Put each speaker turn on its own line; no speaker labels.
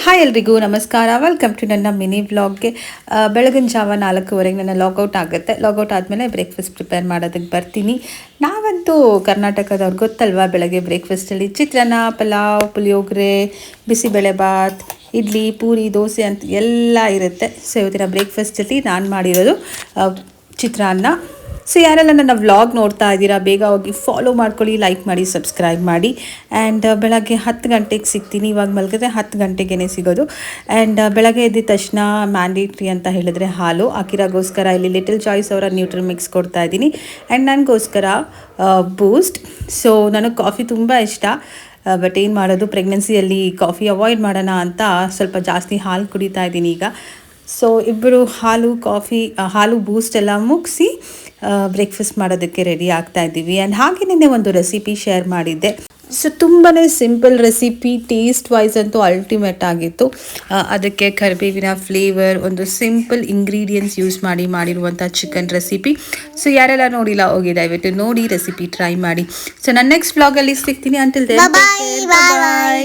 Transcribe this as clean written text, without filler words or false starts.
Hi ಎಲ್ರಿಗೂ ನಮಸ್ಕಾರ. Welcome to ನನ್ನ ಮಿನಿ ವ್ಲಾಗ್ಗೆ. ಬೆಳಗಿನ ಜಾವ 4:15 ನನ್ನ ಲಾಗೌಟ್ ಆಗುತ್ತೆ. ಲಾಗೌಟ್ ಆದಮೇಲೆ ಬ್ರೇಕ್ಫಾಸ್ಟ್ ಪ್ರಿಪೇರ್ ಮಾಡೋದಕ್ಕೆ ಬರ್ತೀನಿ. ನಾವಂತೂ ಕರ್ನಾಟಕದವ್ರು ಗೊತ್ತಲ್ವಾ, ಬೆಳಗ್ಗೆ ಬ್ರೇಕ್ಫಾಸ್ಟಲ್ಲಿ ಚಿತ್ರಾನ್ನ, ಪಲಾವ್, ಪುಳಿಯೋಗರೆ, ಬಿಸಿಬೇಳೆಬಾತ್, ಇಡ್ಲಿ, ಪೂರಿ, ದೋಸೆ ಅಂತ ಎಲ್ಲ ಇರುತ್ತೆ. ಸೊ ಇವತ್ತಿನ ಬ್ರೇಕ್ಫಾಸ್ಟಲ್ಲಿ ನಾನು ಮಾಡಿರೋದು ಚಿತ್ರಾನ್ನ. ಸೊ ಯಾರೆಲ್ಲ ನನ್ನ ವ್ಲಾಗ್ ನೋಡ್ತಾ ಇದ್ದೀರಾ, ಬೇಗ ಹೋಗಿ ಫಾಲೋ ಮಾಡ್ಕೊಳ್ಳಿ, ಲೈಕ್ ಮಾಡಿ, ಸಬ್ಸ್ಕ್ರೈಬ್ ಮಾಡಿ. ಆ್ಯಂಡ್ ಬೆಳಗ್ಗೆ 10 ಗಂಟೆಗೆ ಸಿಗ್ತೀನಿ. ಇವಾಗ ಮಲಗಿದ್ರೆ 10 ಗಂಟೆಗೇ ಸಿಗೋದು. ಆ್ಯಂಡ್ ಬೆಳಗ್ಗೆ ಎದ್ದಿದ ತಕ್ಷಣ ಮ್ಯಾಂಡೇಟ್ರಿ ಅಂತ ಹೇಳಿದ್ರೆ ಹಾಲು. ಅಕಿರಾಗೋಸ್ಕರ ಇಲ್ಲಿ ಲಿಟಲ್ ಚಾಯ್ಸ್ ಅವರ ನ್ಯೂಟ್ರಿ ಮಿಕ್ಸ್ ಕೊಡ್ತಾ ಇದ್ದೀನಿ. ಆ್ಯಂಡ್ ನನಗೋಸ್ಕರ ಬೂಸ್ಟ್. ಸೊ ನನಗೆ ಕಾಫಿ ತುಂಬ ಇಷ್ಟ. ಬಟ್ ಏನು ಮಾಡೋದು, ಪ್ರೆಗ್ನೆನ್ಸಿಯಲ್ಲಿ ಕಾಫಿ ಅವಾಯ್ಡ್ ಮಾಡೋಣ ಅಂತ ಸ್ವಲ್ಪ ಜಾಸ್ತಿ ಹಾಲು ಕುಡಿತಾ ಇದ್ದೀನಿ ಈಗ. ಸೊ ಇಬ್ಬರು ಹಾಲು ಬೂಸ್ಟ್ ಎಲ್ಲ ಮುಗಿಸಿ ಬ್ರೇಕ್ಫಾಸ್ಟ್ ಮಾಡೋದಕ್ಕೆ ರೆಡಿ ಆಗ್ತಾ ಇದ್ದೀವಿ. ಆ್ಯಂಡ್ ಹಾಗೆಯೇ ಒಂದು ರೆಸಿಪಿ ಶೇರ್ ಮಾಡಿದ್ದೆ. ಸೊ ತುಂಬಾ ಸಿಂಪಲ್ ರೆಸಿಪಿ, ಟೇಸ್ಟ್ ವೈಸ್ ಅಂತೂ ಅಲ್ಟಿಮೇಟ್ ಆಗಿತ್ತು. ಅದಕ್ಕೆ ಕರಿಬೇವಿನ ಫ್ಲೇವರ್, ಒಂದು ಸಿಂಪಲ್ ಇಂಗ್ರೀಡಿಯೆಂಟ್ಸ್ ಯೂಸ್ ಮಾಡಿರುವಂಥ ಚಿಕನ್ ರೆಸಿಪಿ. ಸೊ ಯಾರೆಲ್ಲ ನೋಡಿಲ್ಲ ಹೋಗಿ ದಯವಿಟ್ಟು ನೋಡಿ, ರೆಸಿಪಿ ಟ್ರೈ ಮಾಡಿ. ಸೊ ನನ್ನ ನೆಕ್ಸ್ಟ್ ವ್ಲಾಗಲ್ಲಿ ಸಿಗ್ತೀನಿ. ಅಂಟಿಲ್ ದೆನ್ ಬಾಯ್.